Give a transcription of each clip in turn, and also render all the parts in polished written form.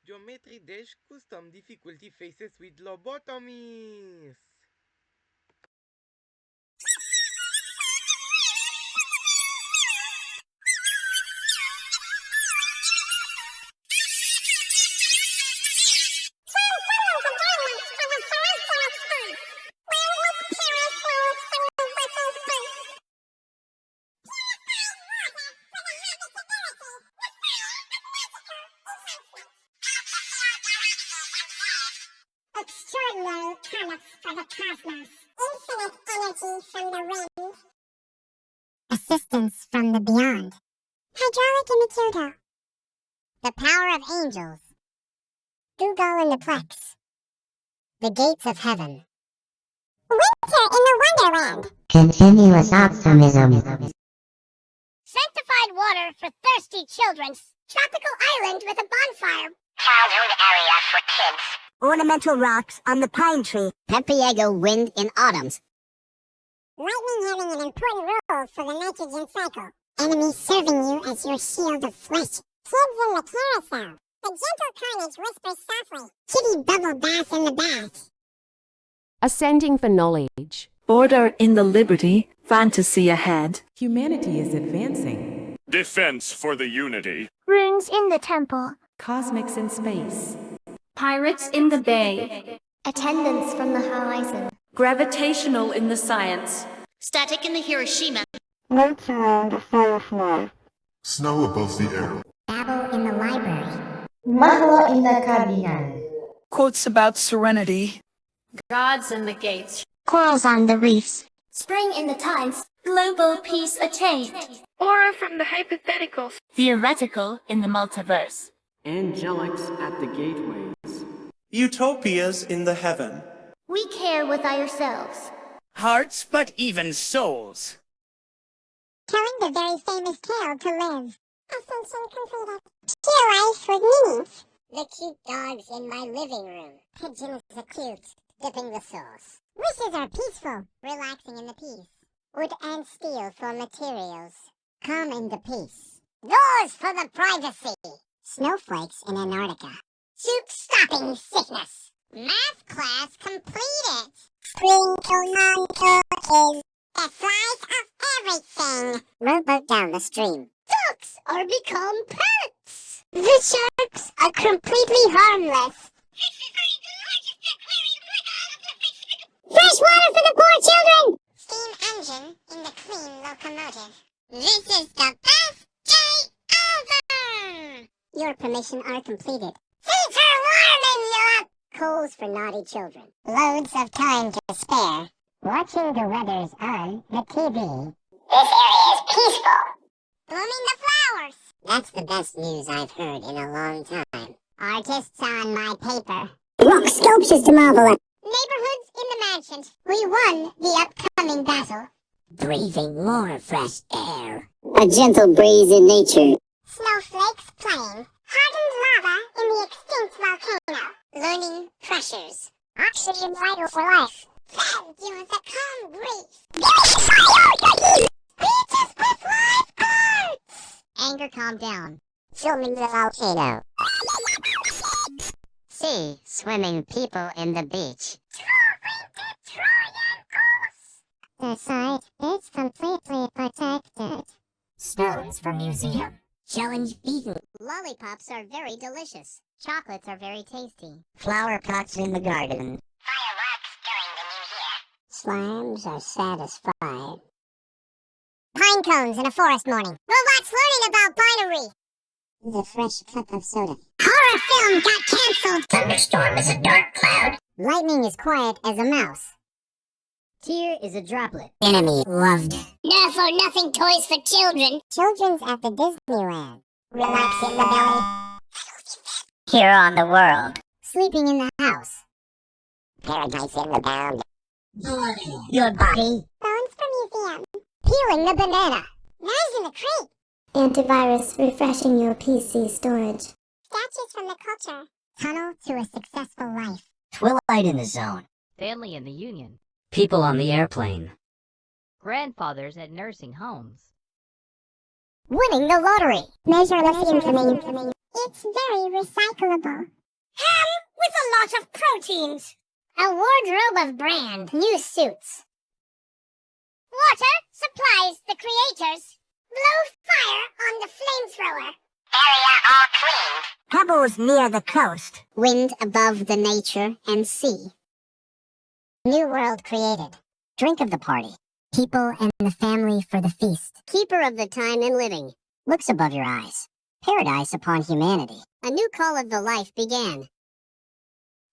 Geometry Dash Custom Difficulty Faces with Lobotomies. Extraordinary colors for the cosmos. Infinite energy from the wind. Assistance from the beyond. Hydraulic in the Kyoto. The power of angels. Google in the Plex. The gates of heaven. Winter in the Wonderland. Continuous optimism. Sanctified water for thirsty children. Tropical island with a bonfire. Childhood area for kids. Ornamental rocks on the pine tree. Pepiego wind in autumns. Lightning having an important role for the nitrogen cycle. Enemies serving you as your shield of flesh. Kids in the carousel. The gentle carnage whispers softly. Kitty bubble bath in the bath. Ascending for knowledge. Order in the liberty, fantasy ahead. Humanity is advancing. Defense for the unity. Runes in the temple. Cosmics in space. Pirates in the bay. Attendance from the horizon. Gravitational in the science. Static in the Hiroshima. Lights around a firefly. Snow above the air. Babble in the library. Mahlo in the Cardinal. Quotes about serenity. Gods in the gates. Corals on the reefs. Spring in the tides. Global peace attained. Aura from the hypotheticals. Theoretical in the multiverse. Angelics at the gateways. Utopias in the heaven. We care with ourselves. Hearts, but even souls. Telling the very famous tale to live. Ascension completed. Pure life with meanings. The cute dogs in my living room. Pigeons are cute, dipping the sauce. Wishes are peaceful, relaxing in the peace. Wood and steel for materials. Calm in the peace. Doors for the privacy. Snowflakes in Antarctica. Soup stopping sickness. Math class completed. Sprinkle mantle is the slice of everything. Rowboat down the stream. Ducks are become pets. The sharks are completely harmless. Fresh water for the poor children. Steam engine in the clean locomotive. This is the best day ever. Your permission are completed. Seats are warming you up. Coals for naughty children. Loads of time to spare. Watching the weathers on the TV. This area is peaceful. Blooming the flowers. That's the best news I've heard in a long time. Artists on my paper. Rock sculptures to marvel at. Neighborhoods in the mansions. We won the upcoming battle. Breathing more fresh air. A gentle breeze in nature. Snowflakes playing. Hardened lava in the extinct volcano. Learning pressures. Oxygen vital for life. Then give us a calm breeze. Beaches with live parts. Anger calm down. Filming the volcano. Sea, swimming people in the beach. The site is completely protected. Stones from museum. Challenge beaten. Lollipops are very delicious. Chocolates are very tasty. Flower pots in the garden. Fireworks during the new year. Slimes are satisfied. Pine cones in a forest morning. Robots learning about binary. The fresh cup of soda. Horror film got cancelled. Thunderstorm is a dark cloud. Lightning is quiet as a mouse. Tear is a droplet. Enemy loved. Nerf or nothing toys for children. Children's at the Disneyland. Relax in the belly. Here on the world. Sleeping in the house. Paradise in the bound. Your body. Bones from museum. Peeling the banana. Knives in the crate. Antivirus refreshing your PC storage. Statues from the culture. Tunnel to a successful life. Twilight in the zone. Family in the Union. People on the airplane. Grandfathers at nursing homes. Winning the lottery. Measureless infamy. It's very recyclable. Ham with a lot of proteins. A wardrobe of brand new suits. Water supplies the creators. Blow fire on the flamethrower. Area all clean. Pebbles near the coast. Wind above the nature and sea. New world created. Drink of the party. People and the family for the feast. Keeper of the time and living. Looks above your eyes. Paradise upon humanity. A new call of the life began.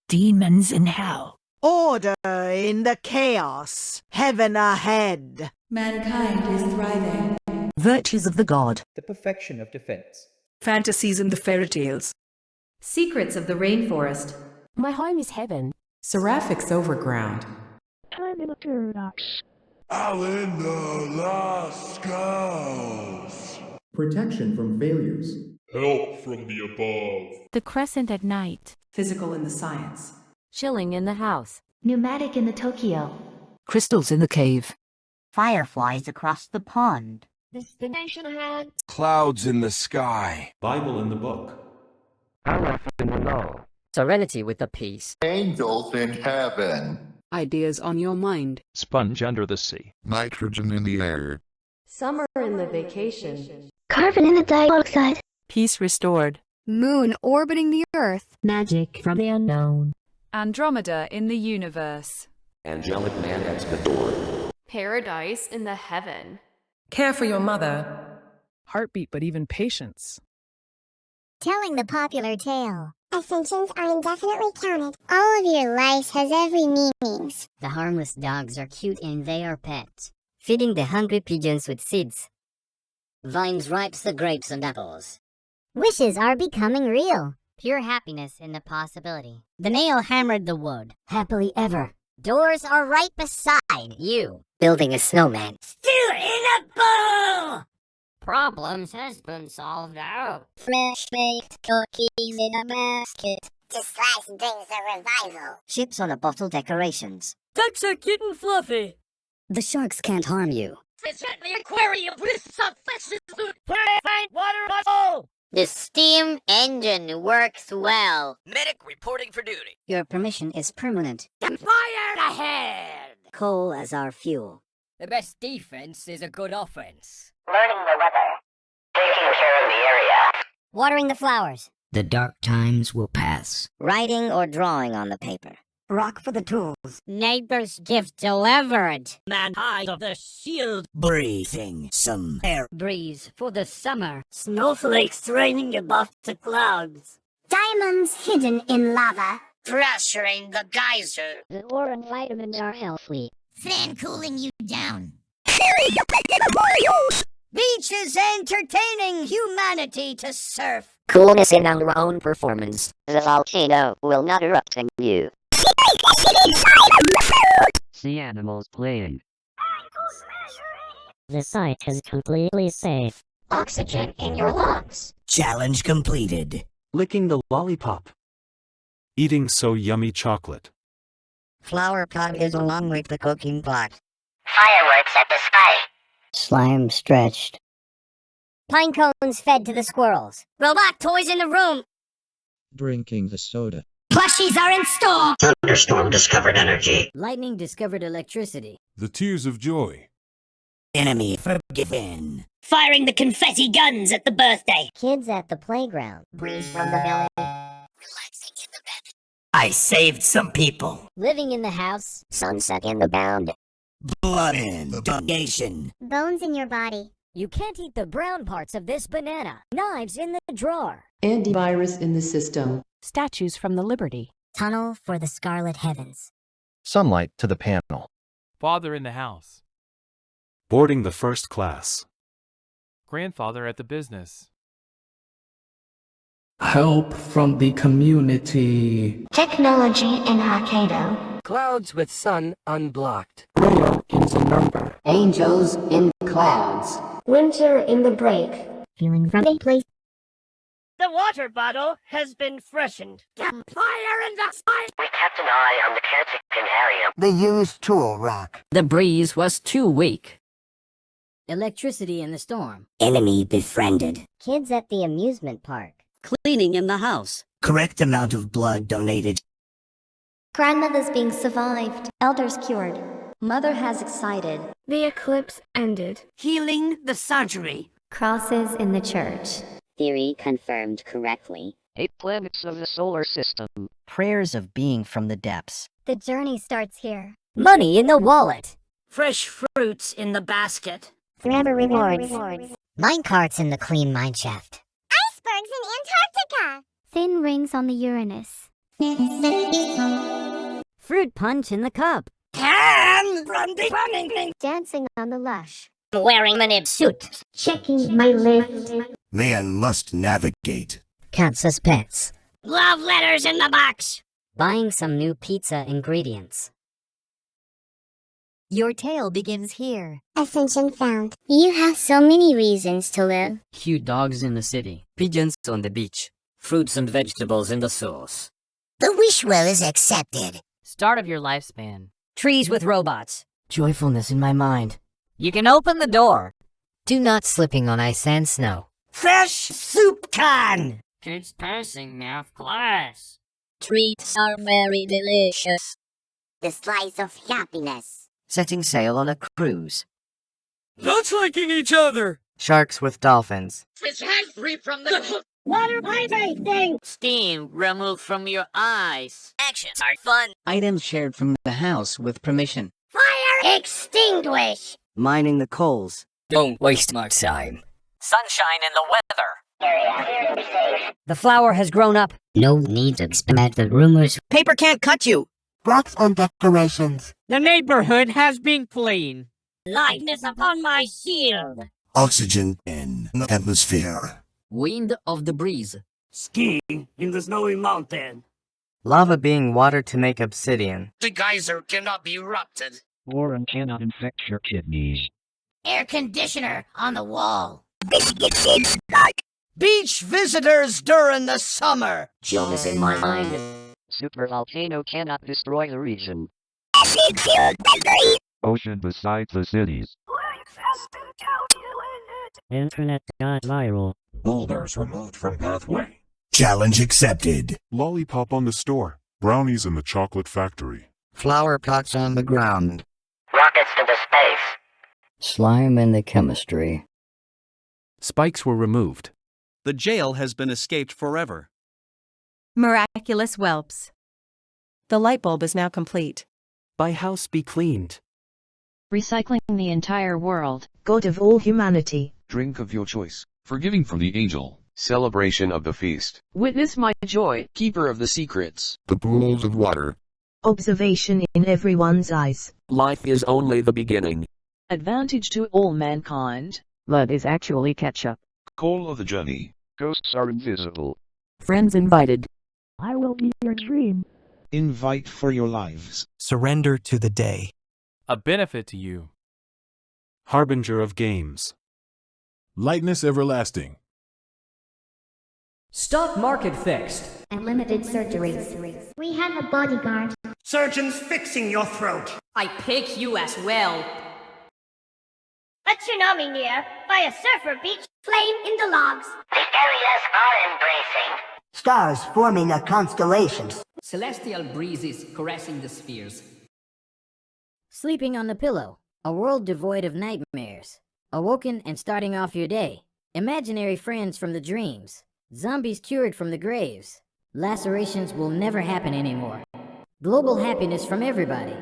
Demons in hell. Order in the chaos. Heaven ahead. Mankind is thriving. Virtues of the god. The perfection of defense. Fantasies in the fairy tales. Secrets of the rainforest. My home is heaven. Seraphics overground. Time in a paradox. Alan the Last Scouts. Protection from failures. Help from the above. The crescent at night. Physical in the science. Chilling in the house. Pneumatic in the Tokyo. Crystals in the cave. Fireflies across the pond. Destination ahead. Clouds in the sky. Bible in the book. Aleph in the know. Serenity with the peace. Angels in heaven. Ideas on your mind. Sponge under the sea. Nitrogen in the air. Summer in the vacation. Carbon in the dioxide. Peace restored. Moon orbiting the Earth. Magic from the unknown. Andromeda in the universe. Angelic man at the door. Paradise in the heaven. Care for your mother. Heartbeat, but even patience. Telling the popular tale. Ascensions are indefinitely counted. All of your life has every meanings. The harmless dogs are cute and they are pets. Feeding the hungry pigeons with seeds. Vines ripes the grapes and apples. Wishes are becoming real. Pure happiness in the possibility. The nail hammered the wood. Happily ever. Doors are right beside you. Building a snowman. Still in a bowl! Problems has been solved out. Fresh baked cookies in a basket. To slice brings a revival. Ships on a bottle decorations. Ducks are cute and fluffy. The sharks can't harm you. Fish at the aquarium with some fishes. Purifying water bottle. The steam engine works well. Medic reporting for duty. Your permission is permanent. Fire ahead! Coal as our fuel. The best defense is a good offense. Learning the weather. Taking care of the area. Watering the flowers. The dark times will pass. Writing or drawing on the paper. Rock for the tools. Neighbor's gift delivered. Man high of the shield. Breathing some air. Breeze for the summer. Snowflakes raining above the clouds. Diamonds hidden in lava. Pressuring the geyser. The ore and vitamins are healthy. Fan cooling you down. Beach is entertaining humanity to surf. Coolness in our own performance. The volcano will not erupt in you. See animals playing. The site is completely safe. Oxygen in your lungs. Challenge completed. Licking the lollipop. Eating so yummy chocolate. Flower pot is along with the cooking pot. Fireworks at the sky. Slime stretched. Pine cones fed to the squirrels. Robot toys in the room. Drinking the soda. Plushies are in store. Thunderstorm discovered energy. Lightning discovered electricity. The tears of joy. Enemy forgiven. Firing the confetti guns at the birthday. Kids at the playground. Breeze from the belly. Relaxing in the bed. I saved some people. Living in the house. Sunset in the bound. Blood in donation. Bones in your body. You can't eat the brown parts of this banana. Knives in the drawer. Antivirus in the system. Statues from the Liberty. Tunnel for the scarlet heavens. Sunlight to the panel. Father in the house. Boarding the first class. Grandfather at the business. Help from the community. Technology in Hokkaido. Clouds with sun unblocked. Rail is a number. Angels in clouds. Winter in the break. Feeling from a place. The water bottle has been freshened. Fire in the sky! We kept an eye on the caretaking area. The used tool rack. The breeze was too weak. Electricity in the storm. Enemy befriended. Kids at the amusement park. Cleaning in the house. Correct amount of blood donated. Grandmother's being survived. Elders cured. Mother has excited. The eclipse ended. Healing the surgery. Crosses in the church. Theory confirmed correctly. 8 planets of the solar system. Prayers of being from the depths. The journey starts here. Money in the wallet. Fresh fruits in the basket. Forever rewards. Minecarts in the clean mineshaft. Icebergs in Antarctica. Thin rings on the Uranus. Fruit punch in the cup. Can from the running. Dancing on the lush. Wearing my nib suit. Checking my list. Man must navigate. Kansas pets. Love letters in the box. Buying some new pizza ingredients. Your tale begins here. Ascension found. You have so many reasons to live. Cute dogs in the city. Pigeons on the beach. Fruits and vegetables in the sauce. The wish well is accepted. Start of your lifespan. Trees with robots. Joyfulness in my mind. You can open the door. Do not slipping on ice and snow. Fresh SoupInACan. Kids passing math class. Treats are very delicious. The slice of happiness. Setting sail on a cruise. Not liking each other. Sharks with dolphins. Fish head free from the water vibrating. Steam removed from your eyes. Actions are fun. Items shared from the house with permission. Fire extinguish. Mining the coals. Don't waste my time. Sunshine in the weather. The flower has grown up. No need to expect the rumors. Paper can't cut you. Blocks on decorations. The neighborhood has been clean. Lightness upon my shield. Oxygen in the atmosphere. Wind of the breeze. Skiing in the snowy mountain. Lava being water to make obsidian. The geyser cannot be erupted. Boron cannot infect your kidneys. Air conditioner on the wall. Beach visitors during the summer. Jonas in my mind. Supervolcano cannot destroy the region. Ocean beside the cities. Internet got viral. Boulders removed from pathway. Challenge accepted. Lollipop on the store. Brownies in the chocolate factory. Flower pots on the ground. Rockets to the space. Slime in the chemistry. Spikes were removed. The jail has been escaped forever. Miraculous whelps. The light bulb is now complete. By house be cleaned. Recycling the entire world. God of all humanity. Drink of your choice. Forgiving from the angel. Celebration of the feast. Witness my joy. Keeper of the secrets. The pools of water. Observation in everyone's eyes. Life is only the beginning. Advantage to all mankind. Blood is actually ketchup. Call of the journey. Ghosts are invisible. Friends invited. I will be your dream. Invite for your lives. Surrender to the day. A benefit to you. Harbinger of games. Lightness everlasting. Stock market fixed. Unlimited surgeries. We have a bodyguard. Surgeons fixing your throat. I pick you as well. A tsunami near, by a surfer beach, flame in the logs. The areas are embracing. Stars forming a constellation. Celestial breezes caressing the spheres. Sleeping on the pillow. A world devoid of nightmares. Awoken and starting off your day. Imaginary friends from the dreams. Zombies cured from the graves. Lacerations will never happen anymore. Global happiness from everybody.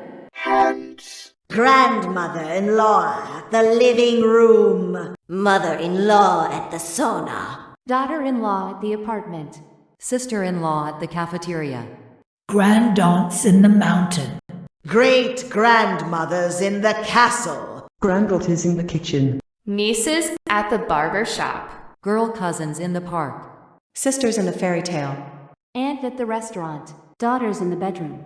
Grandmother-in-law at the living room. Mother-in-law at the sauna. Daughter-in-law at the apartment. Sister-in-law at the cafeteria. Grandaunts in the mountain. Great-grandmothers in the castle. Granddaughters in the kitchen. Nieces at the barber shop. Girl cousins in the park. Sisters in the fairy tale. Aunt at the restaurant. Daughters in the bedroom.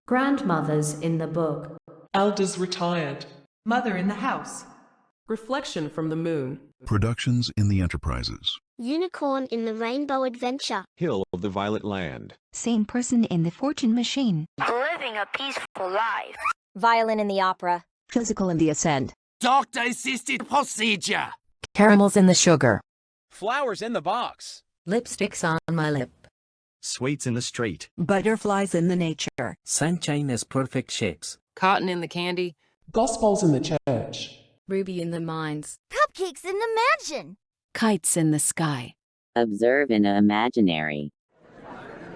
Grandmothers in the book. Elders retired. Mother in the house. Reflection from the moon. Productions in the enterprises. Unicorn in the rainbow adventure. Hill of the violet land. Same person in the fortune machine. Living a peaceful life. Violin in the opera. Physical in the ascent. Doctor-assisted procedure. Caramels in the sugar. Flowers in the box. Lipsticks on my lip. Sweets in the street. Butterflies in the nature. Sunshine is perfect shapes. Cotton in the candy. Gospels in the church. Ruby in the mines. Cupcakes in the mansion. Kites in the sky. Observe in a imaginary.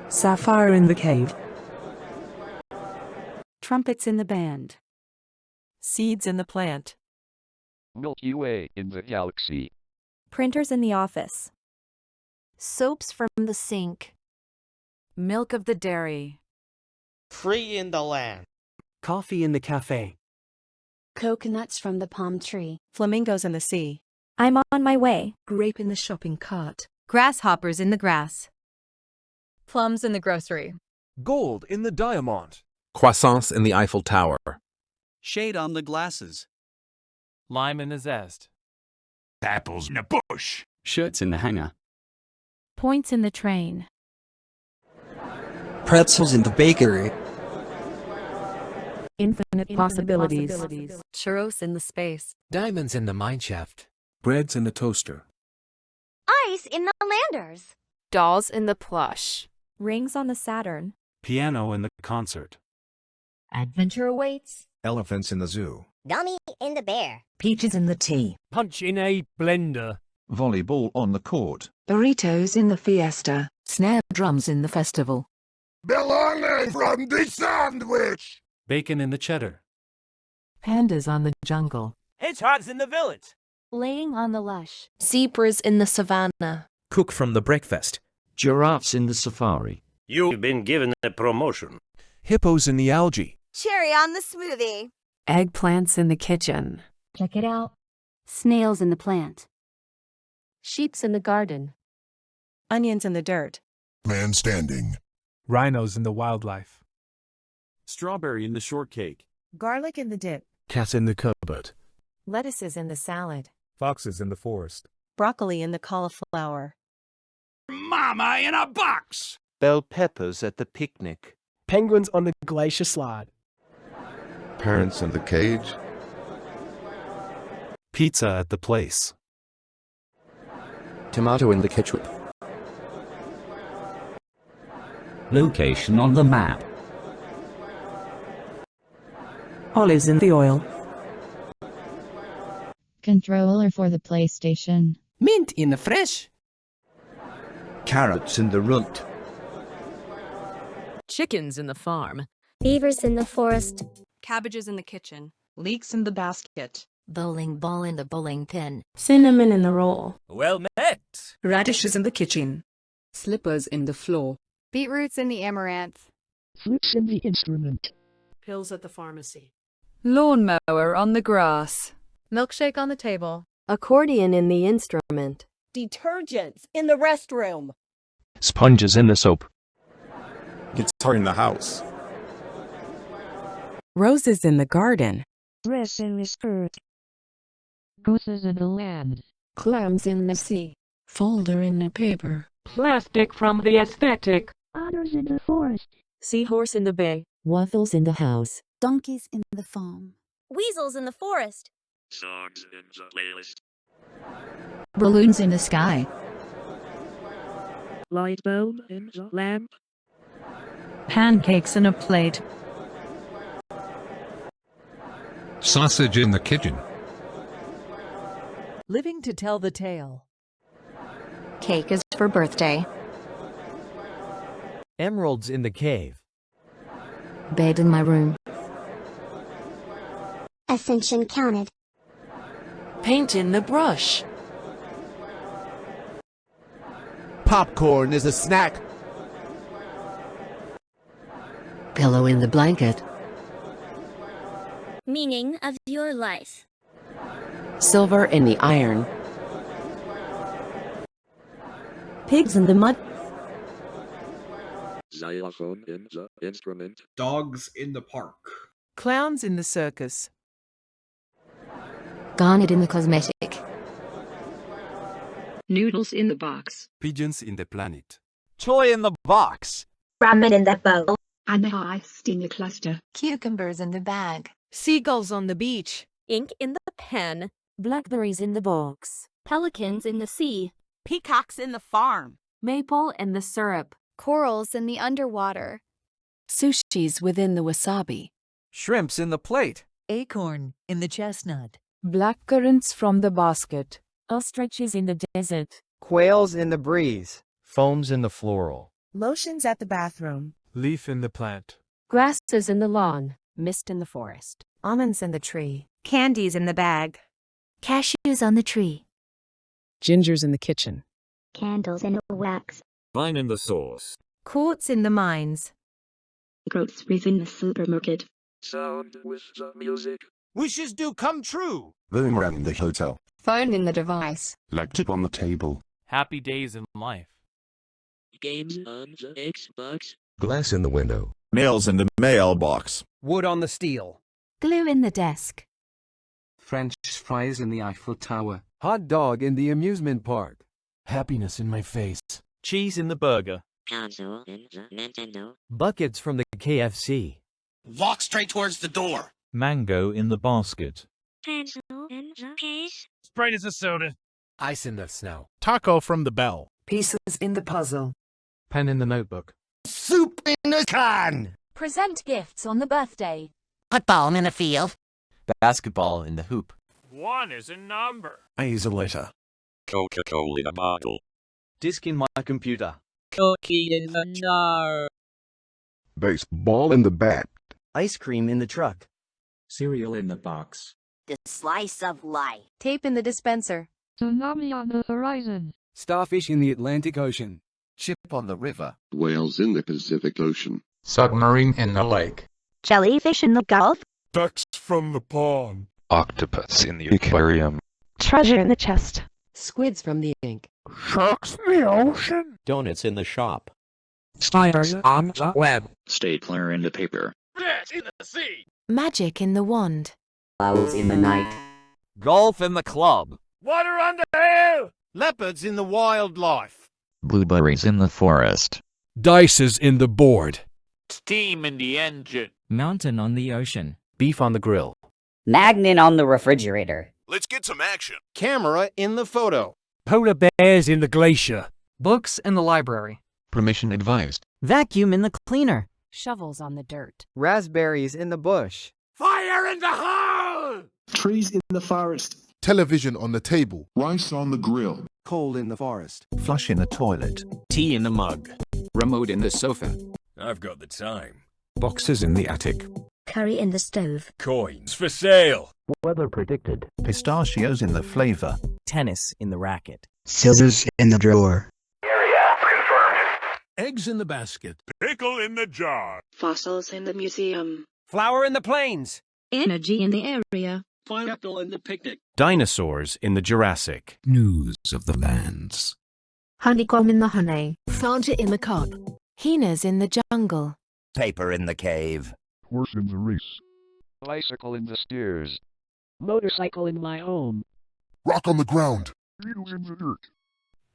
Sapphire in the cave. Trumpets in the band. Seeds in the plant. Milky Way in the galaxy. Printers in the office. Soaps from the sink. Milk of the dairy. Free in the land. Coffee in the cafe. Coconuts from the palm tree. Flamingos in the sea. I'm on my way. Grape in the shopping cart. Grasshoppers in the grass. Plums in the grocery. Gold in the diamond. Croissants in the Eiffel Tower. Shade on the glasses. Lime in the zest. Apples in a bush. Shirts in the hanger. Points in the train. Pretzels in the bakery. Infinite possibilities. Churros in the space. Diamonds in the mineshaft. Breads in the toaster. Ice in the landers. Dolls in the plush. Rings on the Saturn. Piano in the concert. Adventure awaits. Elephants in the zoo. Dummy in the bear. Peaches in the tea. Punch in a blender. Volleyball on the court. Burritos in the fiesta. Snare drums in the festival. Belonging from the sandwich. Bacon in the cheddar. Pandas on the jungle. Hedgehogs in the village. Laying on the lush. Zebras in the savannah. Cook from the breakfast. Giraffes in the safari. You've been given a promotion. Hippos in the algae. Cherry on the smoothie. Eggplants in the kitchen. Check it out. Snails in the plant. Sheeps in the garden. Onions in the dirt. Man standing. Rhinos in the wildlife. Strawberry in the shortcake. Garlic in the dip. Cat in the cupboard. Lettuces in the salad. Foxes in the forest. Broccoli in the cauliflower. Mama in a box. Bell peppers at the picnic. Penguins on the glacier slide. Parents in the cage. Pizza at the place. Tomato in the ketchup. Location on the map. Olives in the oil. Controller for the PlayStation. Mint in the fresh. Carrots in the runt. Chickens in the farm. Beavers in the forest. Cabbages in the kitchen. Leeks in the basket. Bowling ball in the bowling pin. Cinnamon in the roll. Well met. Radishes in the kitchen. Slippers in the floor. Beetroots in the amaranth. Fruits in the instrument. Pills at the pharmacy. Lawnmower on the grass. Milkshake on the table. Accordion in the instrument. Detergents in the restroom. Sponges in the soap. Guitar in the house. Roses in the garden. Dress in the skirt. Gooses in the land. Clams in the sea. Folder in the paper. Plastic from the aesthetic. Otters in the forest. Seahorse in the bay. Waffles in the house. Donkeys in the farm. Weasels in the forest. Songs in the playlist. Balloons in the sky. Light bulb in the lamp. Pancakes in a plate. Sausage in the kitchen. Living to tell the tale. Cake is for birthday. Emeralds in the cave. Bed in my room. Ascension counted. Paint in the brush. Popcorn is a snack. Pillow in the blanket. Meaning of your life. Silver in the iron. Pigs in the mud. Xylophone in the instrument. Dogs in the park. Clowns in the circus. Garnet in the cosmetic. Noodles in the box. Pigeons in the planet. Toy in the box. Ramen in the bowl. Anahist in the cluster. Cucumbers in the bag. Seagulls on the beach. ink in the pen, Blackberries in the box. pelicans in the sea, Peacocks in the farm. Maple in the syrup. corals in the underwater, Sushis within the wasabi. Shrimps in the plate. Acorn in the chestnut. Blackcurrants from the basket. Ostriches in the desert. Quails in the breeze. Foams in the floral. Lotions at the bathroom. Leaf in the plant. Grasses in the lawn. mist in the forest, Almonds in the tree. Candies in the bag. cashews on the tree, Gingers in the kitchen. Candles in the wax. Wine in the sauce. Quartz in the mines. Groceries in the supermarket. Sound with the music. Wishes do come true. Boomerang in the hotel. Phone in the device. Laptop on the table. Happy days in life. Games on the Xbox. Glass in the window. Mails in the mailbox. Wood on the steel. glue in the desk, French fries in the Eiffel Tower. Hot dog in the amusement park. Happiness in my face. Cheese in the burger. Console in the Nintendo. Buckets from the KFC. Walk straight towards the door. Mango in the basket. Pencil in the case. Sprite is a soda. Ice in the snow. Taco from the bell. Pieces in the puzzle. Pen in the notebook. SoupInACan. Present gifts on the birthday. Football in the field. Basketball in the hoop. 1 is a number. A is a letter. Coca-Cola in a bottle. Disk in my computer. Cookie in the jar. Baseball in the bat. Ice cream in the truck. Cereal in the box. The slice of life. tape in the dispenser, Tsunami on the horizon. Starfish in the Atlantic Ocean. Chip on the river. Whales in the Pacific Ocean. Submarine in the lake. Jellyfish in the Gulf. Ducks from the pond. Octopus in the aquarium. Treasure in the chest. Squids from the ink. Sharks in the ocean. Donuts in the shop. Spiders on the web. Stapler in the paper. Rats in the sea. magic in the wand, Owls in the night. Golf in the club. Water on the hill. Leopards in the wildlife. Blueberries in the forest. Dices in the board. Steam in the engine. Mountain on the ocean. Beef on the grill. Magnet on the refrigerator. Let's get some action. Camera in the photo. Polar bears in the glacier. Books in the library. Permission advised. vacuum in the cleaner, shovels on the dirt, Raspberries in the bush. Fire in the hole. Trees in the forest. Television on the table. Rice on the grill. Coal in the forest. Flush in the toilet. Tea in the mug. Remote in the sofa. I've got the time. Boxes in the attic. Curry in the stove. Coins for sale. Weather predicted. Pistachios in the flavor. Tennis in the racket. Scissors in the drawer. Area confirmed. Eggs in the basket. Pickle in the jar. Fossils in the museum. Flower in the plains. Energy in the area. Pineapple in the picnic. Dinosaurs in the Jurassic. News of the lands. Honeycomb in the honey. Fanta in the cup, hyenas in the jungle, Paper in the cave. Horse in the race. Bicycle in the stairs. Motorcycle in my home. Rock on the ground. Needles in the dirt.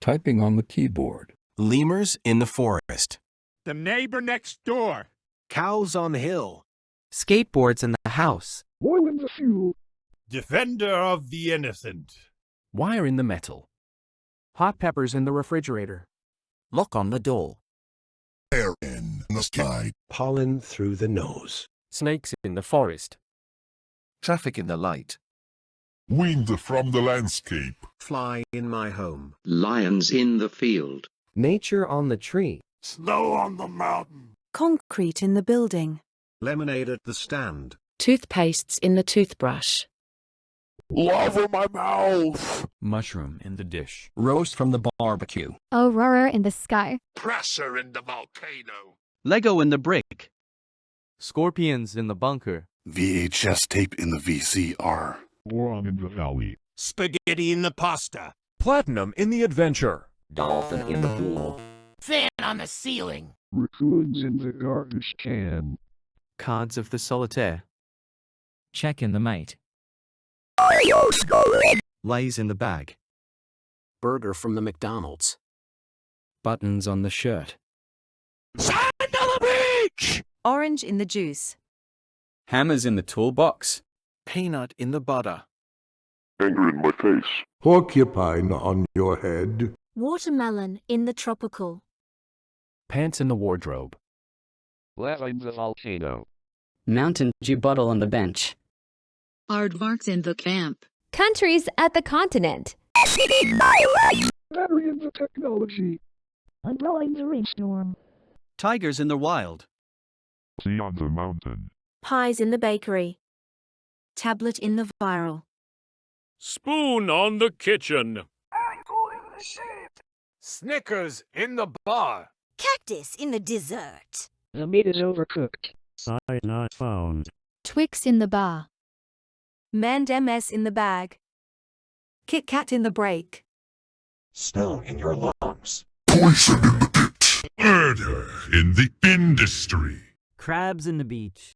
Typing on the keyboard. Lemurs in the forest. The neighbor next door. Cows on the hill. Skateboards in the house. Oil in the fuel. Defender of the innocent. Wire in the metal. Hot peppers in the refrigerator. Lock on the door. Air in the sky. Pollen through the nose. Snakes in the forest. Traffic in the light. Wind from the landscape. Fly in my home. Lions in the field. Nature on the tree. Snow on the mountain. concrete in the building, Lemonade at the stand. toothpastes in the toothbrush, Lava my mouth. Mushroom in the dish. Roast from the barbecue. Aurora in the sky. Pressure in the volcano. Lego in the brick. Scorpions in the bunker. VHS tape in the VCR. Wrong in the valley. Spaghetti in the pasta. Platinum in the adventure. Dolphin in the pool. Fan on the ceiling. Raccoons in the garbage can. Cards of the solitaire. Check in the mate. Lays in the bag. Burger from the McDonald's. Buttons on the shirt. Sand on the beach! orange in the juice, Hammers in the toolbox. Peanut in the butter. Anger in my face. Porcupine on your head. Watermelon in the tropical. Pants in the wardrobe. Lava in the volcano. Mountain Dew bottle on the bench. Aardvarks in the camp. Countries at the continent. Battery in the technology. Umbrella in the rainstorm. Tigers in the wild. Sea on the mountain. Pies in the bakery. Tablet in the viral. Spoon on the kitchen. Snickers in the bar. Cactus in the dessert. The meat is overcooked. Sign not found. Twix in the bar. Mand MS in the bag. Kit Kat in the break. Smell in your lungs. Poison in the pit. Murder in the industry. Crabs in the beach.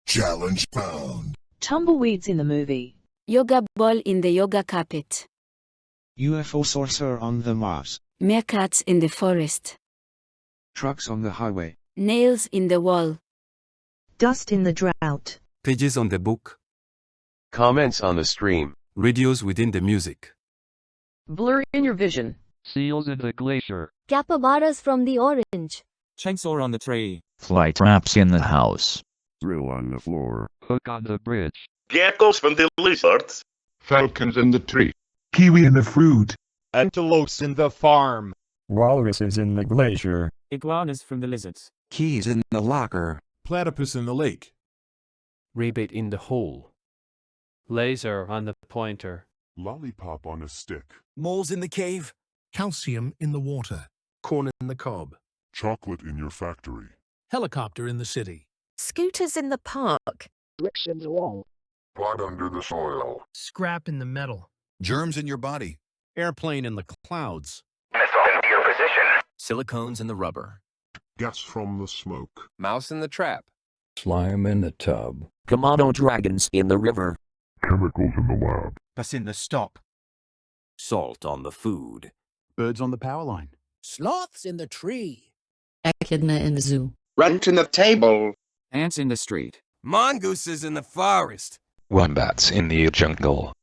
Challenge found. Tumbleweeds in the movie. Yoga ball in the yoga carpet. UFO saucer on the Mars. Meerkats in the forest. Trucks on the highway. Nails in the wall. Dust in the drought. Pages on the book. Comments on the stream. Radios within the music. Blur in your vision. Seals in the glacier. Capybaras from the orange. Chainsaw on the tree. Fly traps in the house. Drill on the floor. Hook on the bridge. Geckos from the lizards. Falcons in the tree. Kiwi in the fruit. Antelopes in the farm. Walruses in the glacier. Iguanas from the lizards. Keys in the locker. Platypus in the lake. Rabbit in the hole. Laser on the pointer. Lollipop on a stick. Moles in the cave. Calcium in the water. Corn in the cob. Chocolate in your factory. Helicopter in the city. Scooters in the park. Bricks in the wall. Blood under the soil. Scrap in the metal. Germs in your body. Airplane in the clouds. Missile into your position. Silicones in the rubber. Gas from the smoke. Mouse in the trap. Slime in the tub. Komodo dragons in the river. Chemicals in the lab. That's in the stop. Salt on the food. Birds on the power line. Sloths in the tree. Echidna in the zoo. Rent in the table. Ants in the street. Mongooses in the forest. Wombats in the jungle.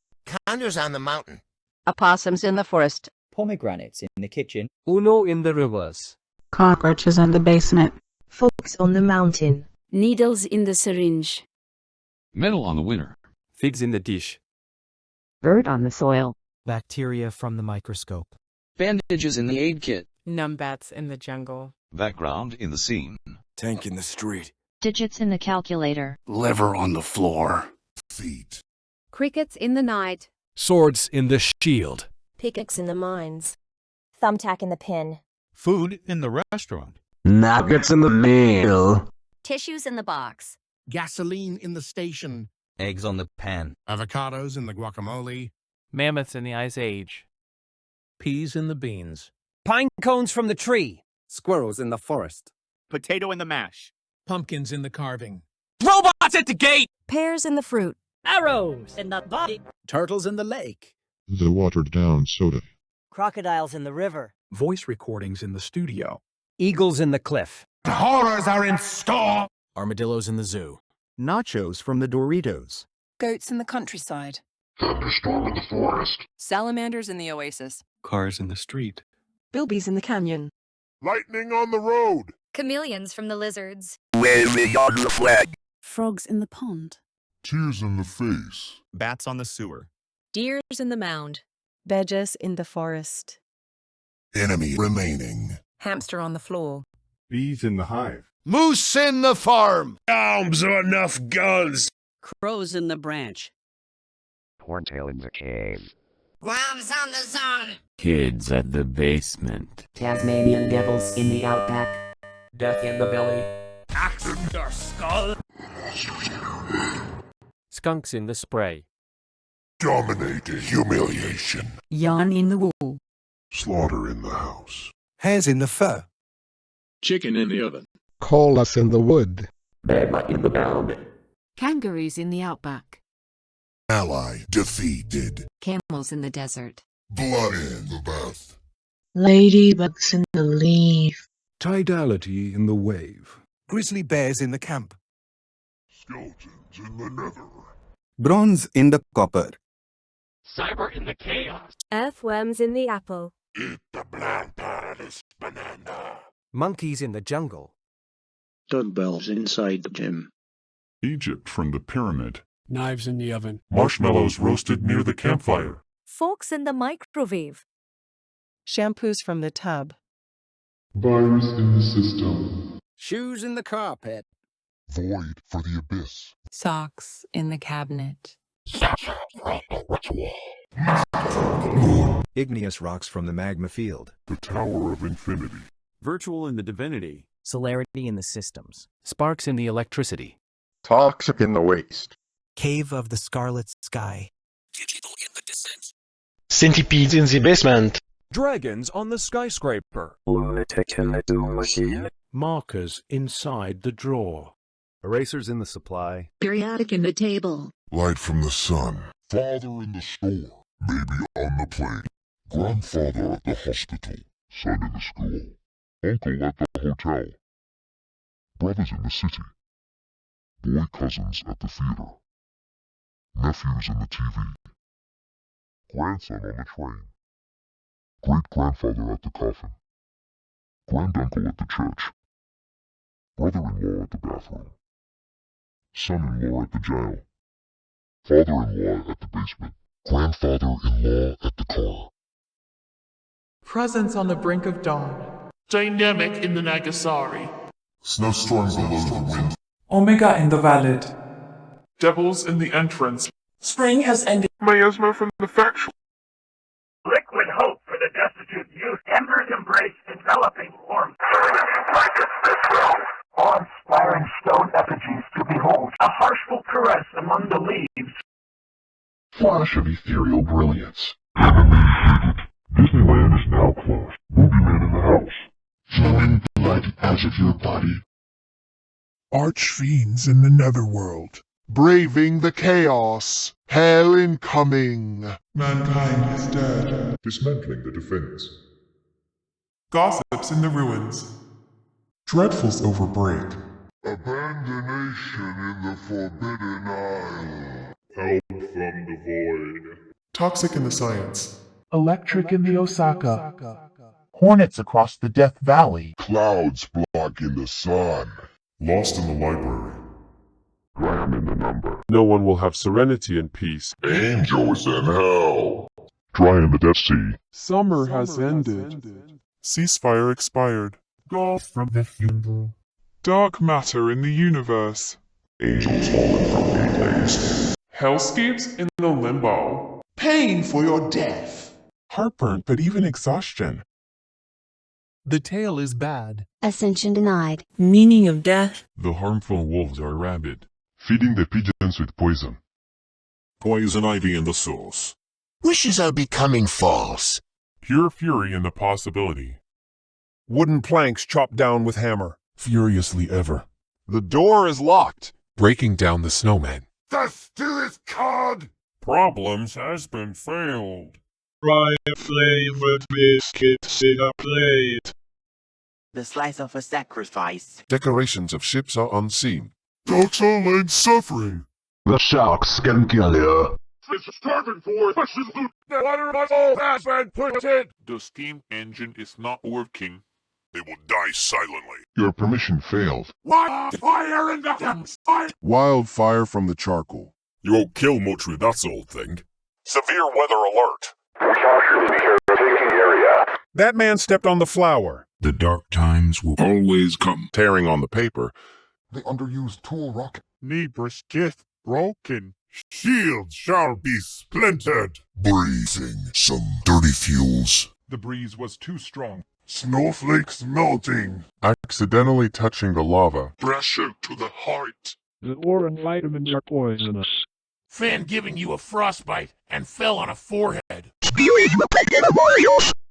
Condors on the mountain. Opossums in the forest. Pomegranates in the kitchen. Uno in the reverse. Cockroaches in the basement. Folks on the mountain. Needles in the syringe. Metal on the winner. Figs in the dish. Bird on the soil. Bacteria from the microscope. Bandages in the aid kit. Numbats in the jungle. Background in the scene. Tank in the street. Digits in the calculator. Liver on the floor. Feet. Crickets in the night. Swords in the shield. Pickaxe in the mines. Thumbtack in the pin. Food in the restaurant. Nuggets in the meal. Tissues in the box. Gasoline in the station. Eggs on the pan. Avocados in the guacamole. Mammoths in the Ice Age. Peas in the beans. Pine cones from the tree. Squirrels in the forest. Potato in the mash. Pumpkins in the carving. Robots at the gate! Pears in the fruit. Arrows in the body. Turtles in the lake. The watered down soda. Crocodiles in the river. Voice recordings in the studio. Eagles in the cliff. The horrors are in store. Armadillos in the zoo. Nachos from the Doritos. Goats in the countryside. Thunderstorm in the forest. Salamanders in the oasis. Cars in the street. Bilbies in the canyon. Lightning on the road. Chameleons from the lizards. Waving on the flag. Frogs in the pond. Tears in the face. Bats on the sewer. Deers in the mound. Badgers in the forest. Enemy remaining. Hamster on the floor. Bees in the hive. Moose in the farm. Arms are enough guns. Crows in the branch. Horntail in the cave. Worms on the zone. Kids at the basement. Tasmanian devils in the outback. Death in the belly. Axe in your skull. Skunks in the spray. Dominated humiliation. Yarn in the wool. Slaughter in the house. Hares in the fur. Chicken in the oven. Call us in the wood. Magma in the mound. Kangaroos in the outback. Ally defeated. Camels in the desert. Blood in the bath. Ladybugs in the leaf. Tidality in the wave. Grizzly bears in the camp. Skeletons in the nether. Bronze in the copper. Cyber in the chaos. Earthworms in the apple. Eat the bland paradise banana. Monkeys in the jungle. Dumbbells inside the gym. Egypt from the pyramid. Knives in the oven. Marshmallows roasted near the campfire. Forks in the microwave. Shampoos from the tub. Virus in the system. Shoes in the carpet. Void for the abyss. Socks in the cabinet. Igneous rocks from the magma field. The Tower of Infinity. Virtual in the divinity. Celerity in the systems. Sparks in the electricity. Toxic in the waste. Cave of the scarlet sky. Digital in the descent. Centipedes in the basement. Dragons on the skyscraper. Markers inside the drawer. Erasers in the supply. Periodic in the table. Light from the sun. Father in the store. Baby on the plane. Grandfather at the hospital. Son in the school. Uncle at the hotel. Brothers in the city. Boy cousins at the theater. Nephews in the TV. Grandson on the train. Great-grandfather at the coffin. Granduncle at the church. Brother-in-law at the bathroom. Son-in-law at the jail. Father-in-law at the basement. Grandfather-in-law at the car. Presence on the brink of dawn. Dynamic in the Nagasari. Snowstorm below the wind. Omega in the valid. Devils in the entrance. Spring has ended. Miasma from the factual. Liquid hope for the destitute youth. Embers embrace enveloping warmth. Awe-inspiring stone effigies to behold. A harshful caress among the leaves. Flash of ethereal brilliance. Disneyland is now closed. Movie Man in the house. Flowing blood out of your body. Archfiends in the netherworld. Braving the chaos. Hell incoming. Mankind is dead. Dismantling the defense. Gossips in the ruins. Dreadfuls over break. Abandonation in the Forbidden Isle. Help from the void. Toxic in the science. Electric in the Osaka. Hornets across the Death Valley. Clouds blocking the sun. Lost in the library. Gram in the number. No one will have serenity and peace. Angels in hell. Dry in the Dead Sea. Summer has ended. Ceasefire expired. Golf from the funeral. Dark matter in the universe. Angels falling from gateways. Hellscapes in the limbo. Pain for your death. Heartburn, but even exhaustion. The tale is bad. Ascension denied. Meaning of death. The harmful wolves are rabid. Feeding the pigeons with poison. Poison ivy in the sauce. Wishes are becoming false. Pure fury in the possibility. Wooden planks chopped down with hammer. Furiously ever. The door is locked. Breaking down the snowman. Death to this cod! Problems has been failed. Fry a flavored biscuits in a plate. The slice of a sacrifice. Decorations of ships are unseen. Dogs are laying suffering. The sharks can kill you. It's starving for precious loot. The water bottle has been put in. The steam engine is not working. They will die silently. Your permission failed. Wildfire in the campsite! Wildfire from the charcoal. You won't kill much with that old thing. Severe weather alert. Taking area. That man stepped on the flower. The dark times will always come. Tearing on the paper. The underused tool rocket. Nebraskith broken. Shield shall be splintered. Breathing some dirty fuels. The breeze was too strong. Snowflakes melting. Accidentally touching the lava. Pressure to the heart. The orange vitamins are poisonous. Fan giving you a frostbite and fell on a forehead.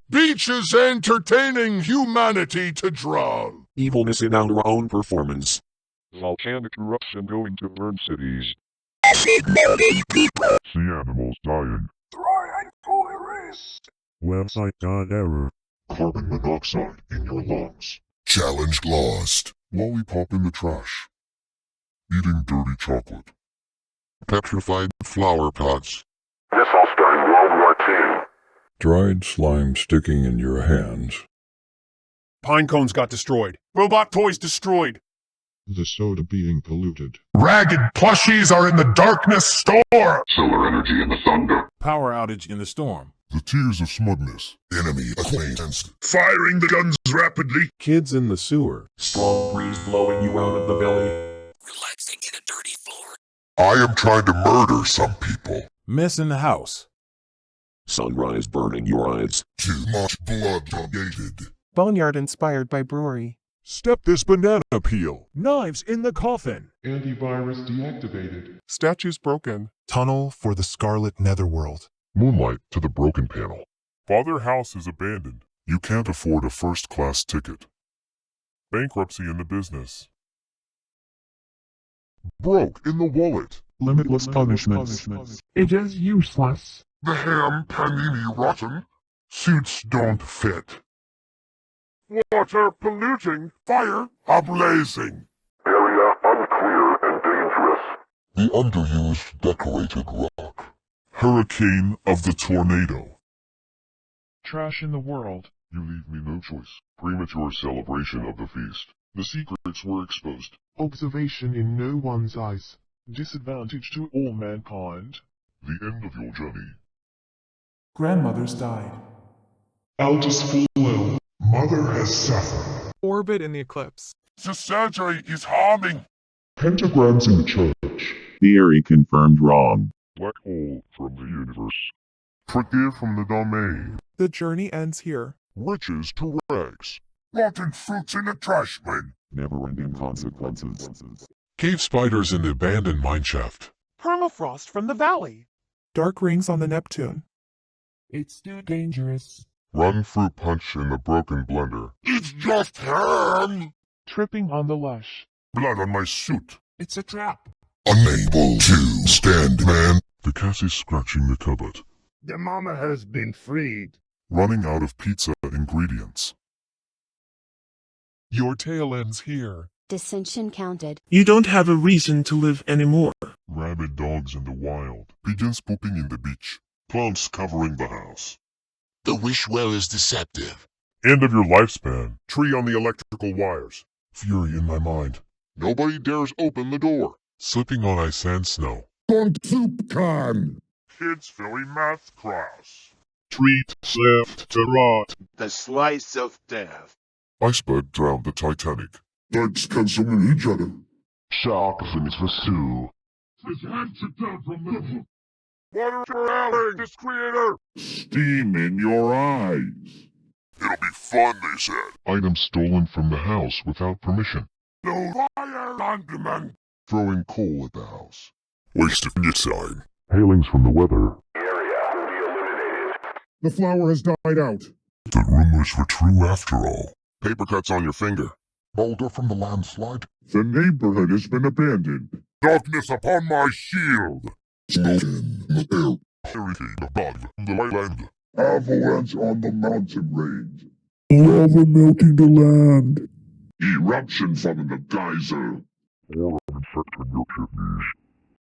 Beaches entertaining humanity to drown. Evilness in our own performance. Volcanic eruption going to burn cities. Acid melting people. Sea animals dying. Try and pull erase. Website got error. Carbon monoxide in your lungs. Challenge lost. Lollipop in the trash. Eating dirty chocolate. Petrified flower pots. This all started in World War II. Dried slime sticking in your hands. Pine cones got destroyed. Robot toys destroyed. The soda being polluted. Ragged plushies are in the darkness store. Solar energy in the thunder. Power outage in the storm. The tears of smugness. Enemy acquaintance. Firing the guns rapidly. Kids in the sewer. Strong breeze blowing you out of the belly. Relaxing in a dirty floor. I am trying to murder some people. Mess in the house. Sunrise burning your eyes. Too much blood donated. Boneyard inspired by brewery. Step this banana peel. Knives in the coffin. Antivirus deactivated. Statues broken. Tunnel for the Scarlet Netherworld. Moonlight to the broken panel. Father house is abandoned. You can't afford a first-class ticket. Bankruptcy in the business. Broke in the wallet. Limitless punishments. It is useless. The ham panini rotten. Suits don't fit. Water polluting. Fire ablazing. Area unclear and dangerous. The underused decorated rock. Hurricane of the tornado. Trash in the world. You leave me no choice. Premature celebration of the feast. The secrets were exposed. Observation in no one's eyes. Disadvantage to all mankind. The end of your journey. Grandmothers died. Eldest full ill. Mother has suffered. Orbit in the eclipse. The surgery is harming. Pentagrams in the church. Theory confirmed wrong. Black hole from the universe. Forgive from the domain. The journey ends here. Riches to rags. Rotten fruits in the trash bin. Never-ending consequences. Cave spiders in the abandoned mineshaft. Permafrost from the valley. Dark rings on the Neptune. It's too dangerous. Run fruit punch in the broken blender. It's just ham! Tripping on the lush. Blood on my suit. It's a trap. Unable to stand, man. The cat is scratching the cupboard. The mama has been freed. Running out of pizza ingredients. Your tale ends here. Dissension counted. You don't have a reason to live anymore. Rabid dogs in the wild. Pigeons pooping in the beach. Plants covering the house. The wish well is deceptive. End of your lifespan. Tree on the electrical wires. Fury in my mind. Nobody dares open the door. Slipping on ice and snow. SoupInACan. Kids' Philly math class. Treat left to rot. The slice of death. Iceberg drowned the Titanic. That's consuming each other. Shark fins pursue. His hands are down from the... Water surrounding this creator. Steam in your eyes. It'll be fun, they said. Items stolen from the house without permission. No fire on demand. Throwing coal at the house. Waste of sign. Hailings from the weather. Area will be eliminated. The flower has died out. The rumors were true after all. Paper cuts on your finger. Boulder from the landslide. The neighborhood has been abandoned. Darkness upon my shield. Smoke in the air. Hurricane above the land. Avalanche on the mountain range. Lava melting the land. Eruption from the geyser. War infecting your kidneys.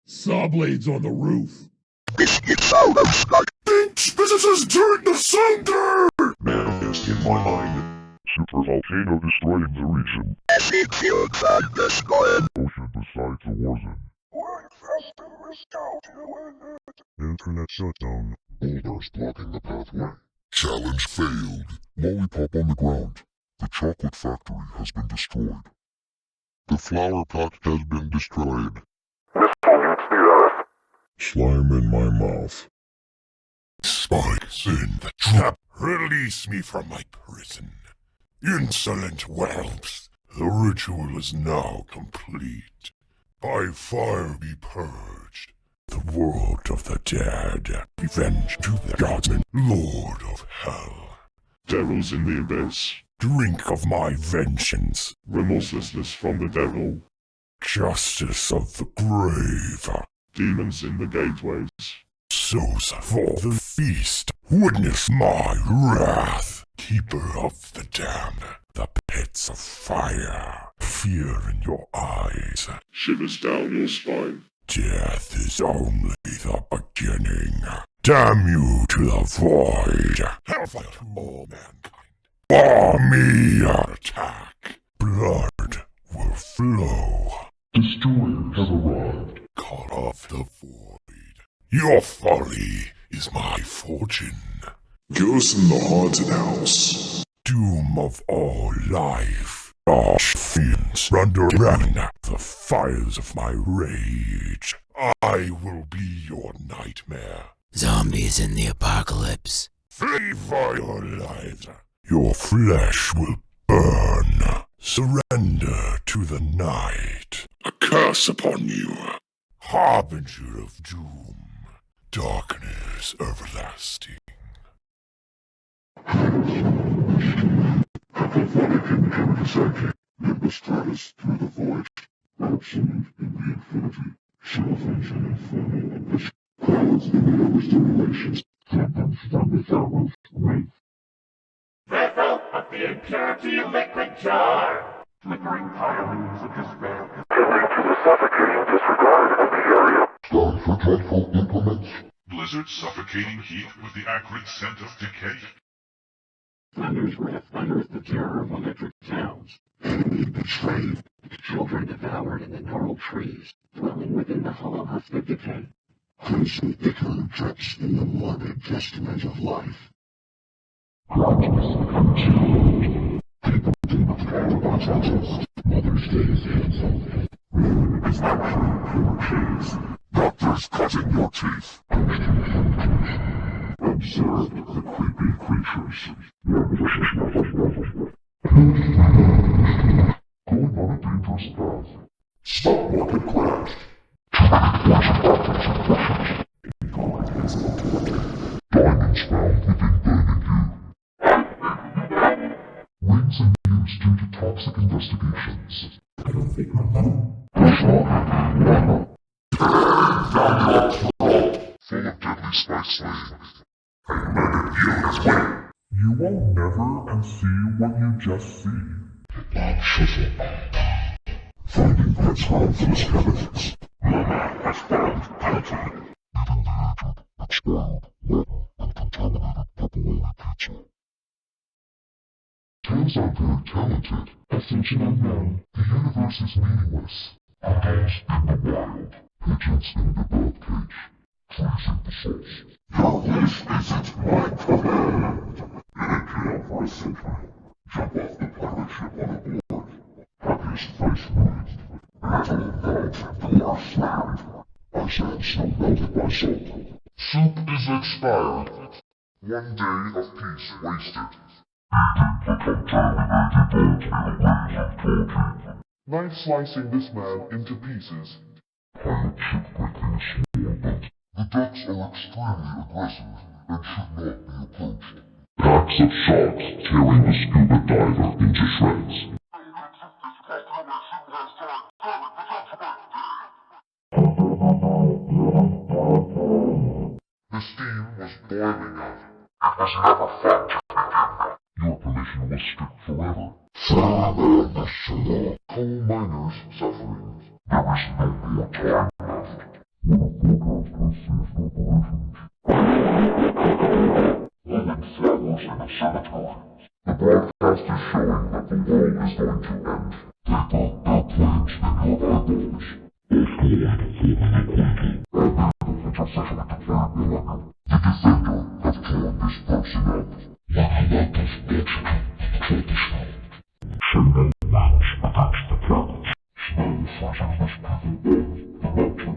Saw blades on the roof. Biscuits out of sky. Thinks businesses turn to cinder. Manifest in my mind. Super volcano destroying the region. Acid fueled thunderstorm. Ocean besides the war zone. One faster is down to Internet shutdown. Boulders blocking the pathway. Challenge failed. Lollipop on the ground. The chocolate factory has been destroyed. The flower pot has been destroyed. This pollutes the earth. Slime in my mouth. Spikes in the trap. Release me from my prison. Insolent whelps. The ritual is now complete. By fire be purged. The world of the dead. Revenge to the gods and Lord of Hell. Devils in the abyss. Drink of my vengeance. Remorselessness from the devil. Justice of the grave. Demons in the gateways. Souls for the feast. Witness my wrath. Keeper of the damned. The pits of fire. Fear in your eyes. Shivers down your spine. Death is only the beginning. Damn you to the void. Hellfire to all mankind. Army attack. Blood will flow. Destroyer has arrived. Call off the void. Your folly is my fortune. Ghost in the haunted house. Doom of all life. Harsh fiends underground the fires of my rage. I will be your nightmare. Zombies in the apocalypse. Flee for your lives. Your flesh will burn. Surrender to the night. A curse upon you. Harbinger of doom. Darkness everlasting. Vessel of the impurity liquid jar. Flickering firings of despair. Killing to the suffocating disregard of the area. Time for dreadful implements. Blizzard suffocating heat with the acrid scent of decay. Thunder's wrath unearthed the terror of electric sounds. Enemy betrayed. Children devoured in the gnarled trees, dwelling within the hollow husk of decay. Crimson ichor drips in the morbid testament of life. Mother's Day is canceled. Doctors cutting your teeth. Observe the creepy creatures. Going on a dangerous path. Stock market crash. Diamonds found within burning you. Rings in use due to toxic investigations. I don't think my mom. Full of deadly spice slaves. You will never see what you just see. Finding Prince harmless evidence. Has found penetrating. Even the aged, expired, wet, and contaminated pepperoni pizza. Turns out very talented. Ascension unknown. The universe is meaningless. Adults in the wild. Pigeons in the birdcage. Freezing the sauce. Your wish isn't my command. In for a century. Jump off the pirate ship on a board. Happiest face raised. Little birds dwarf slammed. Ice and snow melted by salt. Soup is expired. 1 day of peace wasted. Knife slicing this man into pieces. Pirate ship breaking small boat. The decks are extremely aggressive and should not be approached. Packs of sharks tearing the scuba diver into shreds. The steam was boiling out. It was never fun to begin. Your permission was strict forever. Forever the shore. Coal miners suffering. There is no more time left. One of forecast has ceased operations. Living flowers in the cemetery. The broadcast is showing that the world is going to end. They put their planes in your eyeballs. Both going to formally acquainted. I made an intercession with the third millennium. The defender has torn this person up. Laches Botschka, traditional. Single match against the planet. Snow flashes this people the motor.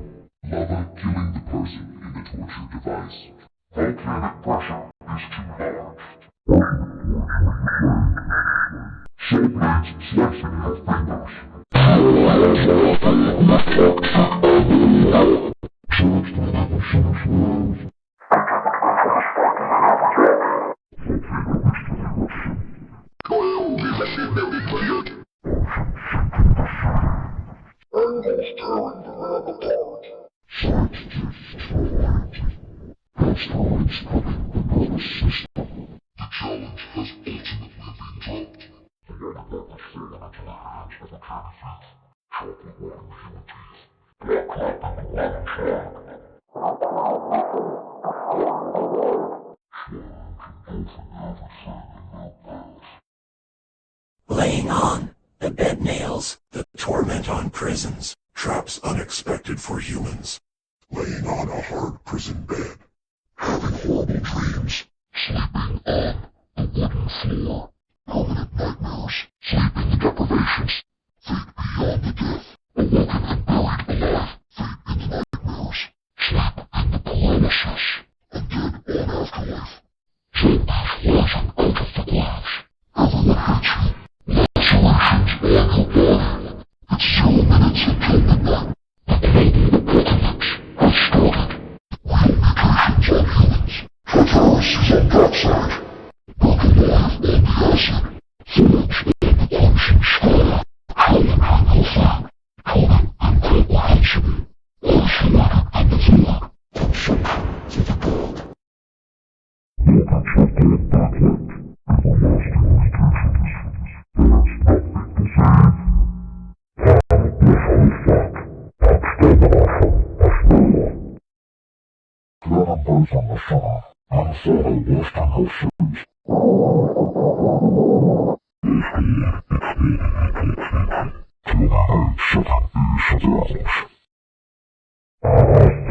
Lava killing the person in the torture device. Volcanic pressure is too large. Saw blades slicing your fingers. Charged with evolution's world. Angles tearing the land apart. Science tests variety. Asteroids cutting the nervous system. The challenge has ultimately been dropped. The universe has fallen into the hands of the counterfeit. Chocolate water human teeth. Black Laying on the bed nails, the torment on prisons, traps unexpected for humans. Laying on a hard prison bed, having horrible dreams, sleeping on the wooden floor, permanent nightmares, sleeping deprivations, fate beyond the death, awoken and buried alive, fate in the nightmares, sleep in the paralysis, and dead on afterlife. Zombies rising out of the graves, everyone hates you, lacerations on your body. It's 0 minutes until midnight. The global apocalypse has started. Reunifications on humans. Traverses on that side. Broken alive on the acid. Forms on the crimson sky. Howling on the flag. Conan incomprehensible. Isolated in the void. Perfect for the bird. Walking to dead backward. Everlasting limitations.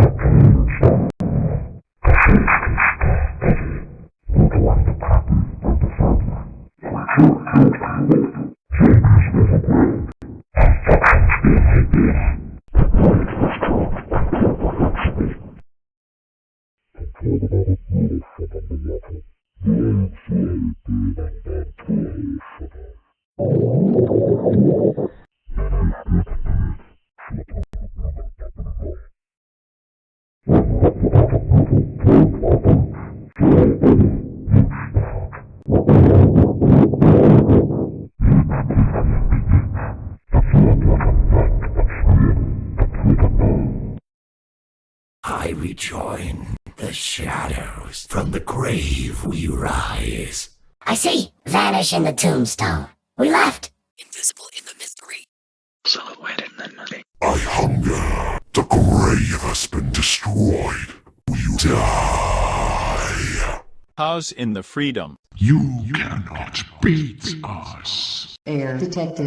There's nothing to save. Dragon birds on the summer, and thought I washed on her shoes. I rejoin the shadows. From the grave we rise. I see. Vanish in the tombstone. We left. Invisible in the mystery. Silhouetted in the night. I hunger. The grave has been destroyed. You die. House in the freedom. You cannot beat us. Air detected.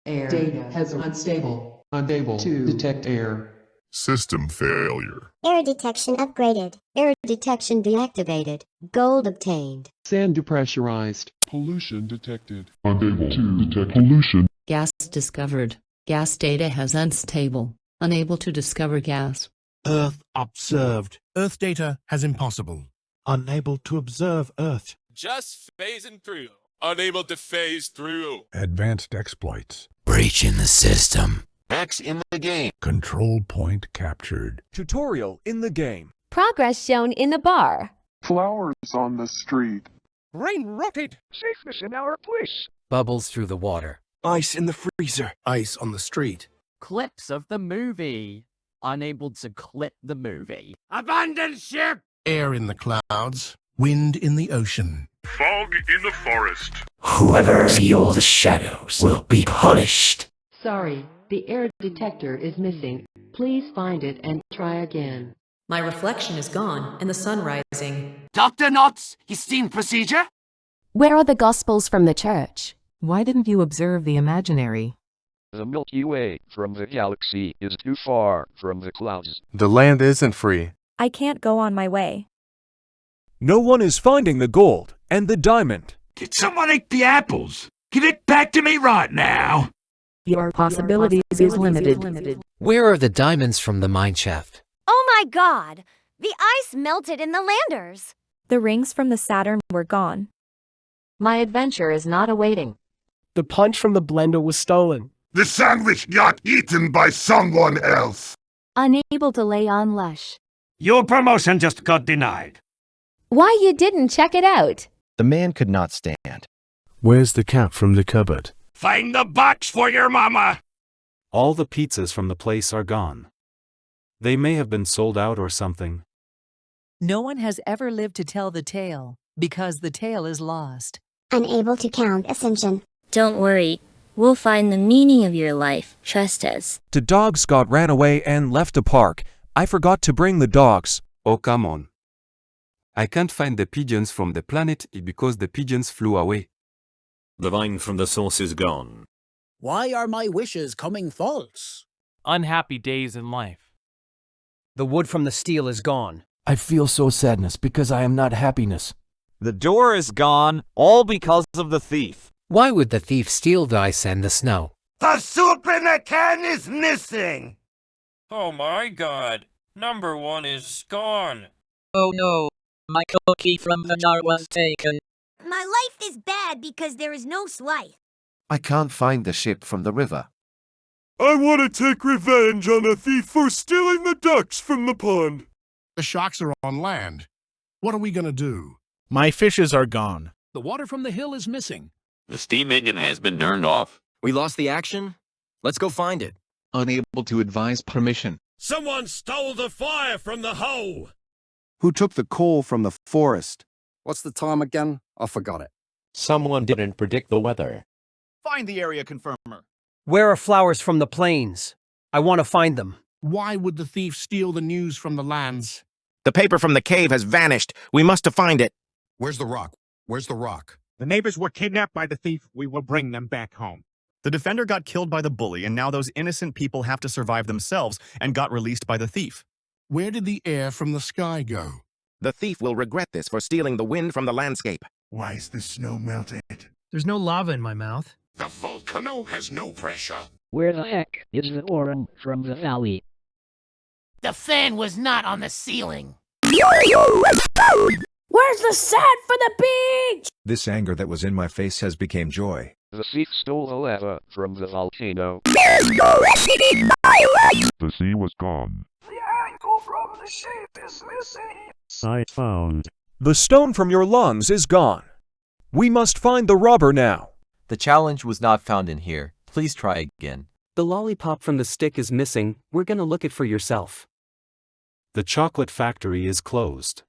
Air data has unstable. Unable to detect air. System failure. Air detection upgraded. Air detection deactivated. Gold obtained. Sand depressurized. Pollution detected. Unable to detect pollution. Gas discovered. Gas data has unstable. Unable to discover gas. Earth observed. Earth data has impossible. Unable to observe Earth. Just phasing through. Unable to phase through. Advanced exploits. Breach in the system. X in the game. Control point captured. Tutorial in the game. Progress shown in the bar. Flowers on the street. Rain rotted. Safeness in our place. Bubbles through the water. Ice in the freezer. Ice on the street. Clips of the movie. Unable to clip the movie. Abandoned ship. Air in the clouds. Wind in the ocean. Fog in the forest. Whoever feels the shadows will be punished. Sorry, the air detector is missing. Please find it and try again. My reflection is gone and the sun rising. Dr. Knott's esteemed procedure? Where are the Gospels from the church? Why didn't you observe the imaginary? The Milky Way from the galaxy is too far from the clouds. The land isn't free. I can't go on my way. No one is finding the gold and the diamond. Did someone eat the apples? Give it back to me right now. Your possibilities is limited. Where are the diamonds from the mine shaft? Oh my god! The ice melted in the landers! The rings from the Saturn were gone. My adventure is not awaiting. The punch from the blender was stolen. The sandwich got eaten by someone else. Unable to lay on Lush. Your promotion just got denied. Why you didn't check it out? The man could not stand. Where's the cat from the cupboard? Find the box for your mama. All the pizzas from the place are gone. They may have been sold out or something. No one has ever lived to tell the tale, because the tale is lost. Unable to count Ascension. Don't worry. We'll find the meaning of your life, trust us. The dogs ran away and left the park. I forgot to bring the dogs. Oh, come on. I can't find the pigeons from the planet because the pigeons flew away. The vine from the source is gone. Why are my wishes coming false? Unhappy days in life. The wood from the steel is gone. I feel so sadness because I am not happiness. The door is gone, all because of the thief. Why would the thief steal the ice and the snow? The SoupInACan is missing! Oh my god, number 1 is gone. Oh no, my cookie from the jar was taken. My life is bad because there is no Slice. I can't find the ship from the river. I want to take revenge on the thief for stealing the ducks from the pond. The sharks are on land. What are we gonna do? My fishes are gone. The water from the hill is missing. The steam engine has been turned off. We lost the action? Let's go find it. Unable to advise permission. Someone stole the fire from the hoe! Who took the coal from the forest? What's the time again? I forgot it. Someone didn't predict the weather. Find the area confirmer. Where are flowers from the plains? I want to find them. Why would the thief steal the news from the lands? The paper from the cave has vanished. We must find it. Where's the rock? Where's the rock? The neighbors were kidnapped by the thief. We will bring them back home. The defender got killed by the bully, and now those innocent people have to survive themselves and got released by the thief. Where did the air from the sky go? The thief will regret this for stealing the wind from the landscape. Why is the snow melted? There's no lava in my mouth. The volcano has no pressure. Where the heck is the orange from the valley? The fan was not on the ceiling. Where's the sand for the beach? This anger that was in my face has become joy. The thief stole the lava from the volcano. The sea was gone. The ankle from the ship is missing. Site found. The stone from your lungs is gone. We must find the robber now. The challenge was not found in here. Please try again. The lollipop from the stick is missing. We're gonna look it for yourself. The chocolate factory is closed.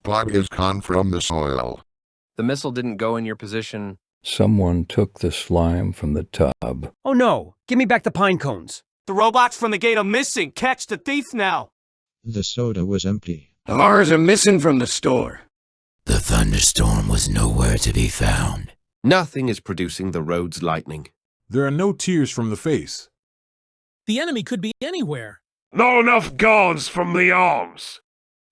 Blood is gone from the soil. The missile didn't go in your position. Someone took the slime from the tub. Oh no! Give me back the pine cones. The robots from the gate are missing. Catch the thief now. The soda was empty. The Mars are missing from the store. The thunderstorm was nowhere to be found. Nothing is producing the road's lightning. There are no tears from the face. The enemy could be anywhere. Not enough guards from the arms.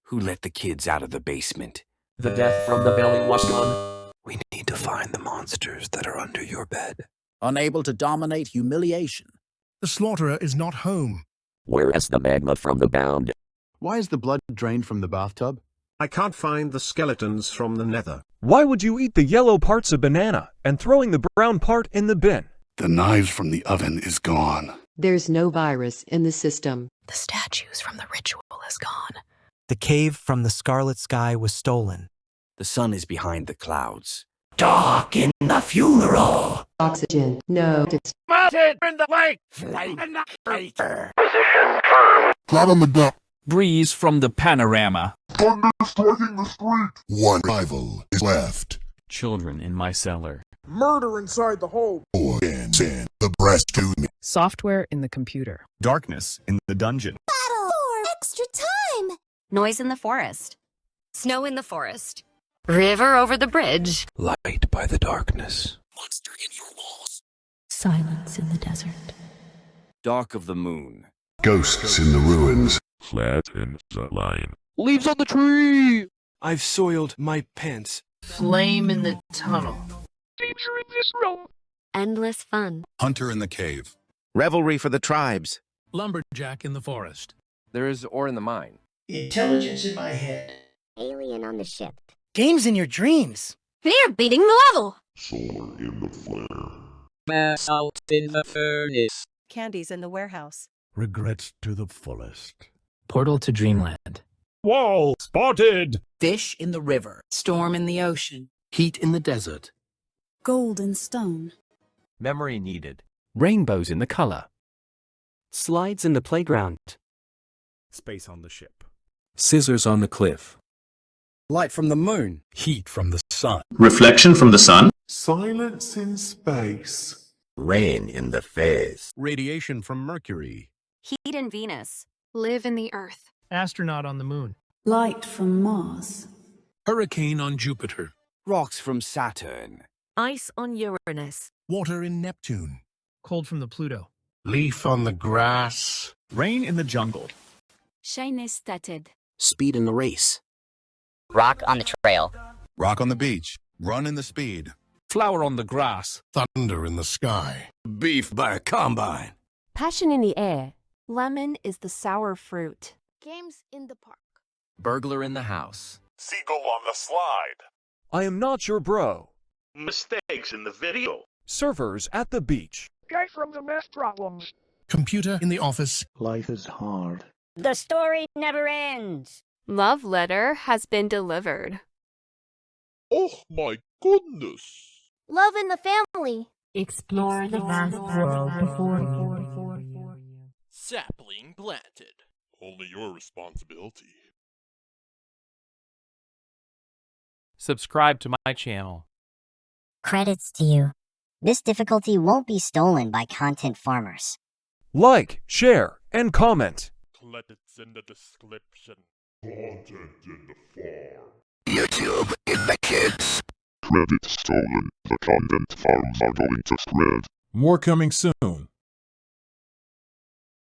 Who let the kids out of the basement? The death from the belly was gone. We need to find the monsters that are under your bed. Unable to dominate humiliation. The slaughterer is not home. Where is the magma from the bound? Why is the blood drained from the bathtub? I can't find the skeletons from the nether. Why would you eat the yellow parts of banana and throwing the brown part in the bin? The knives from the oven is gone. There's no virus in the system. The statues from the ritual is gone. The cave from the scarlet sky was stolen. The sun is behind the clouds. Dark in the funeral. Oxygen. No. Mounted in the lake. Flame in the crater. Position firm. Flat on the ground. Breeze from the panorama. Thunder striking the street. One rival is left. Children in my cellar. Murder inside the hole. And send the breast to me. Software in the computer. Darkness in the dungeon. Battle for extra time. Noise in the forest. Snow in the forest. River over the bridge. Light by the darkness. Monster in your walls. Silence in the desert. Dark of the moon. Ghosts in the ruins. Flat in the line. Leaves on the tree! I've soiled my pants. Flame in the tunnel. Danger in this room. Endless fun. Hunter in the cave. Revelry for the tribes. Lumberjack in the forest. There is ore in the mine. Intelligence in my head. Alien on the ship. Games in your dreams. Fear beating the level. Solar in the flare. Mass out in the furnace. Candies in the warehouse. Regrets to the fullest. Portal to Dreamland. Wall spotted. Fish in the river. Storm in the ocean. Heat in the desert. Gold and stone. Memory needed. Rainbows in the color. Slides in the playground. Space on the ship. Scissors on the cliff. Light from the moon. Heat from the sun. Reflection from the sun. Silence in space. Rain in the face. Radiation from Mercury. Heat in Venus. Live in the Earth. Astronaut on the moon. Light from Mars. Hurricane on Jupiter. Rocks from Saturn. Ice on Uranus. Water in Neptune. Cold from the Pluto. Leaf on the grass. Rain in the jungle. Shine started. Speed in the race. Rock on the trail. Rock on the beach. Run in the speed. Flower on the grass. Thunder in the sky. Beef by a combine. Passion in the air. Lemon is the sour fruit. Games in the park. Burglar in the house. Seagull on the slide. I am not your bro. Mistakes in the video. Surfers at the beach. Guy from the math problems. Computer in the office. Life is hard. The story never ends. Love letter has been delivered. Oh my goodness. Love in the family. Explore the vast world before you. Sapling planted. Only your responsibility. Subscribe to my channel. Credits to you. This difficulty won't be stolen by content farmers. Like, share, and comment. Credits in the description. Content in the farm. YouTube in the kids. Credits stolen. The content farms are going to spread. More coming soon.